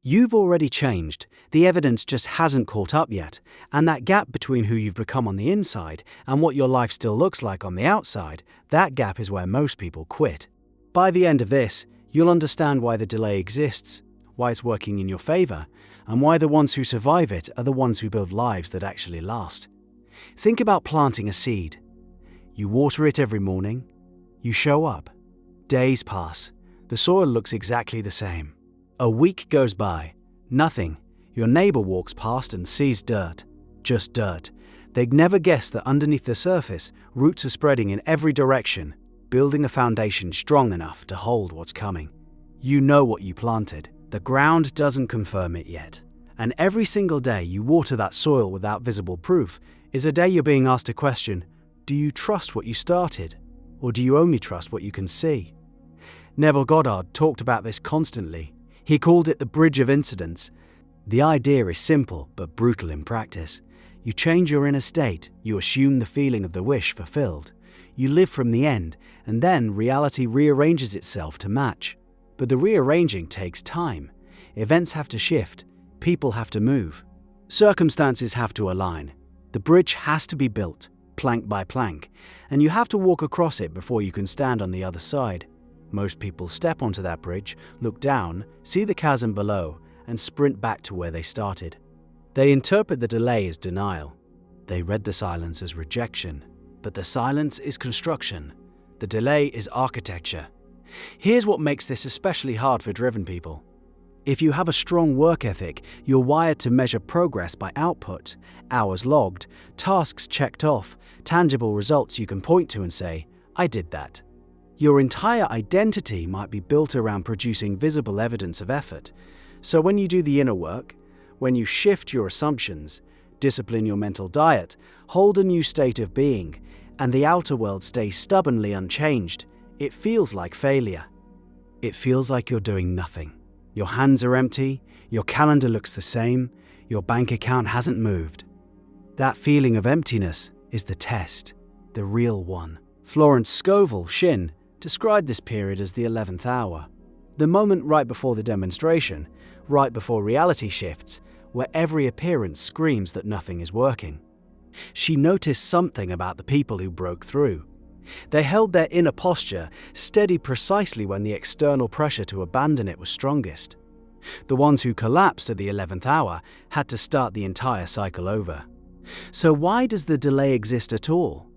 You've already changed, the evidence just hasn't caught up yet, and that gap between who you've become on the inside and what your life still looks like on the outside, that gap is where most people quit. By the end of this, you'll understand why the delay exists, why it's working in your favor, and why the ones who survive it are the ones who build lives that actually last. Think about planting a seed. You water it every morning, you show up. Days pass, the soil looks exactly the same. A week goes by, nothing. Your neighbor walks past and sees dirt. Just dirt. They'd never guess that underneath the surface, roots are spreading in every direction, building a foundation strong enough to hold what's coming. You know what you planted. The ground doesn't confirm it yet. And every single day you water that soil without visible proof is a day you're being asked a question: do you trust what you started? Or do you only trust what you can see? Neville Goddard talked about this constantly. He called it the bridge of incidents. The idea is simple but brutal in practice. You change your inner state, you assume the feeling of the wish fulfilled. You live from the end, and then reality rearranges itself to match. But the rearranging takes time. Events have to shift, people have to move. Circumstances have to align. The bridge has to be built, plank by plank, and you have to walk across it before you can stand on the other side. Most people step onto that bridge, look down, see the chasm below, and sprint back to where they started. They interpret the delay as denial. They read the silence as rejection. But the silence is construction. The delay is architecture. Here's what makes this especially hard for driven people. If you have a strong work ethic, you're wired to measure progress by output, hours logged, tasks checked off, tangible results you can point to and say, "I did that." Your entire identity might be built around producing visible evidence of effort. So when you do the inner work, when you shift your assumptions, discipline your mental diet, hold a new state of being, and the outer world stays stubbornly unchanged, it feels like failure. It feels like you're doing nothing. Your hands are empty, your calendar looks the same, your bank account hasn't moved. That feeling of emptiness is the test, the real one. Florence Scovel Shinn described this period as the 11th hour, the moment right before the demonstration, right before reality shifts, where every appearance screams that nothing is working. She noticed something about the people who broke through. They held their inner posture steady precisely when the external pressure to abandon it was strongest. The ones who collapsed at the 11th hour had to start the entire cycle over. So why does the delay exist at all?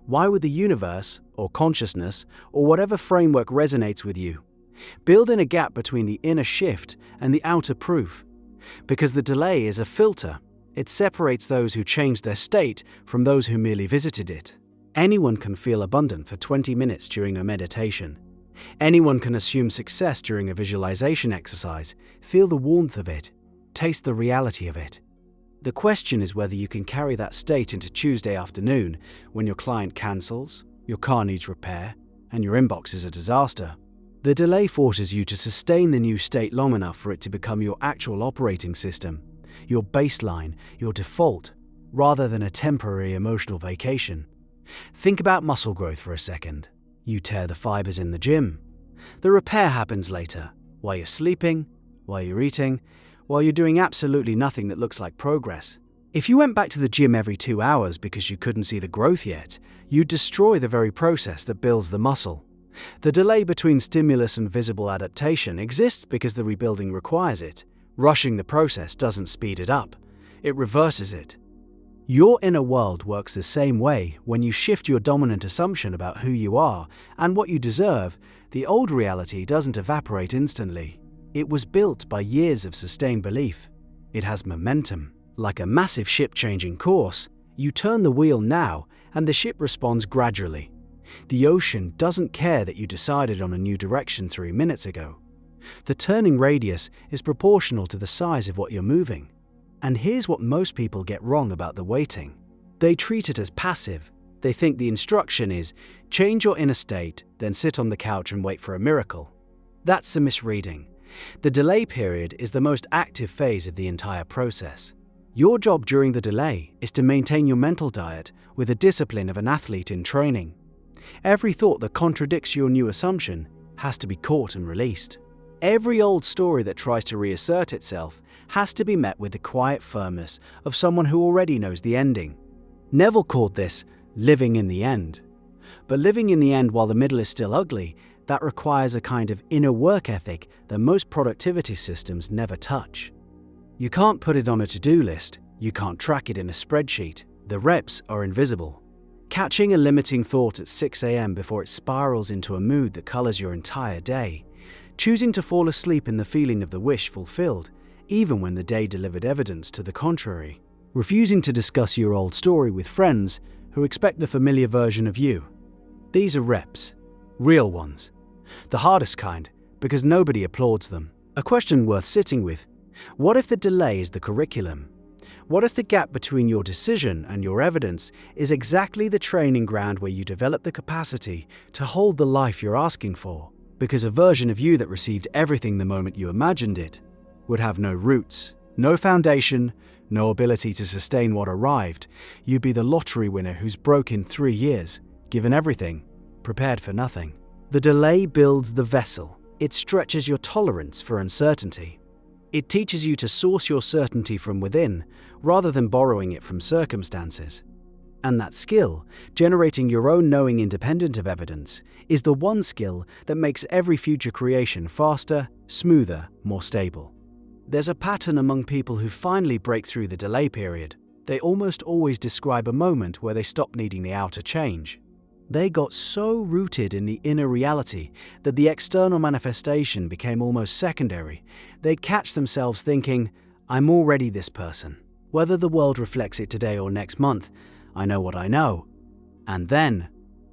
Why would the universe, or consciousness, or whatever framework resonates with you, build in a gap between the inner shift and the outer proof? Because the delay is a filter. It separates those who changed their state from those who merely visited it. Anyone can feel abundant for 20 minutes during a meditation. Anyone can assume success during a visualization exercise, feel the warmth of it, taste the reality of it. The question is whether you can carry that state into Tuesday afternoon when your client cancels, your car needs repair, and your inbox is a disaster. The delay forces you to sustain the new state long enough for it to become your actual operating system, your baseline, your default, rather than a temporary emotional vacation. Think about muscle growth for a second. You tear the fibers in the gym. The repair happens later, while you're sleeping, while you're eating, while you're doing absolutely nothing that looks like progress. If you went back to the gym every 2 hours because you couldn't see the growth yet, you'd destroy the very process that builds the muscle. The delay between stimulus and visible adaptation exists because the rebuilding requires it. Rushing the process doesn't speed it up. It reverses it. Your inner world works the same way. When you shift your dominant assumption about who you are and what you deserve, the old reality doesn't evaporate instantly. It was built by years of sustained belief. It has momentum. Like a massive ship changing course, you turn the wheel now and the ship responds gradually. The ocean doesn't care that you decided on a new direction 3 minutes ago. The turning radius is proportional to the size of what you're moving. And here's what most people get wrong about the waiting. They treat it as passive. They think the instruction is, change your inner state, then sit on the couch and wait for a miracle. That's a misreading. The delay period is the most active phase of the entire process. Your job during the delay is to maintain your mental diet with the discipline of an athlete in training. Every thought that contradicts your new assumption has to be caught and released. Every old story that tries to reassert itself has to be met with the quiet firmness of someone who already knows the ending. Neville called this living in the end. But living in the end while the middle is still ugly, that requires a kind of inner work ethic that most productivity systems never touch. You can't put it on a to-do list, you can't track it in a spreadsheet. The reps are invisible. Catching a limiting thought at 6 a.m. before it spirals into a mood that colors your entire day. Choosing to fall asleep in the feeling of the wish fulfilled, even when the day delivered evidence to the contrary. Refusing to discuss your old story with friends who expect the familiar version of you. These are reps, real ones. The hardest kind, because nobody applauds them. A question worth sitting with: what if the delay is the curriculum? What if the gap between your decision and your evidence is exactly the training ground where you develop the capacity to hold the life you're asking for? Because a version of you that received everything the moment you imagined it would have no roots, no foundation, no ability to sustain what arrived. You'd be the lottery winner who's broke in 3 years, given everything, prepared for nothing. The delay builds the vessel. It stretches your tolerance for uncertainty. It teaches you to source your certainty from within, rather than borrowing it from circumstances. And that skill, generating your own knowing independent of evidence, is the one skill that makes every future creation faster, smoother, more stable. There's a pattern among people who finally break through the delay period. They almost always describe a moment where they stopped needing the outer change. They got so rooted in the inner reality that the external manifestation became almost secondary. They'd catch themselves thinking, "I'm already this person. Whether the world reflects it today or next month, I know what I know." And then,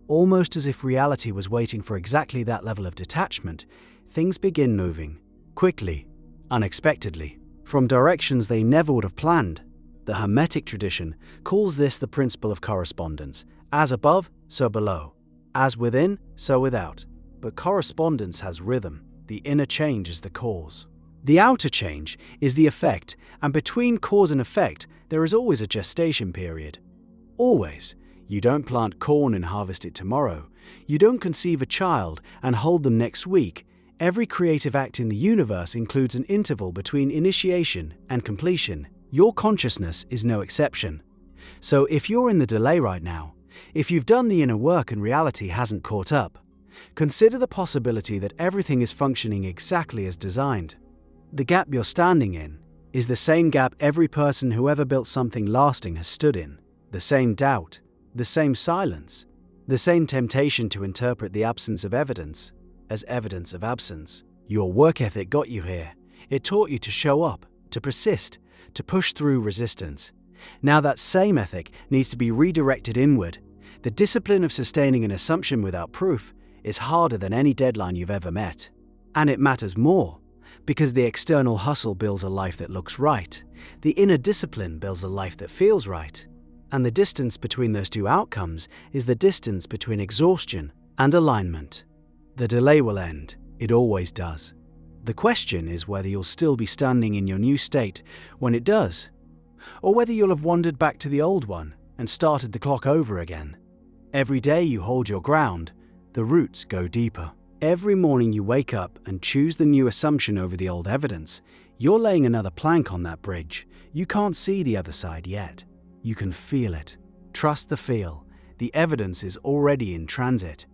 almost as if reality was waiting for exactly that level of detachment, things begin moving, quickly, unexpectedly, from directions they never would have planned. The Hermetic tradition calls this the principle of correspondence. As above, so below. As within, so without. But correspondence has rhythm. The inner change is the cause. The outer change is the effect, and between cause and effect, there is always a gestation period. Always. You don't plant corn and harvest it tomorrow. You don't conceive a child and hold them next week. Every creative act in the universe includes an interval between initiation and completion. Your consciousness is no exception. So if you're in the delay right now, if you've done the inner work and reality hasn't caught up, consider the possibility that everything is functioning exactly as designed. The gap you're standing in is the same gap every person who ever built something lasting has stood in. The same doubt, the same silence, the same temptation to interpret the absence of evidence as evidence of absence. Your work ethic got you here. It taught you to show up, to persist, to push through resistance. Now that same ethic needs to be redirected inward. The discipline of sustaining an assumption without proof is harder than any deadline you've ever met. And it matters more, because the external hustle builds a life that looks right. The inner discipline builds a life that feels right. And the distance between those two outcomes is the distance between exhaustion and alignment. The delay will end. It always does. The question is whether you'll still be standing in your new state when it does, or whether you'll have wandered back to the old one and started the clock over again. Every day you hold your ground, the roots go deeper. Every morning you wake up and choose the new assumption over the old evidence, you're laying another plank on that bridge. You can't see the other side yet. You can feel it. Trust the feel. The evidence is already in transit.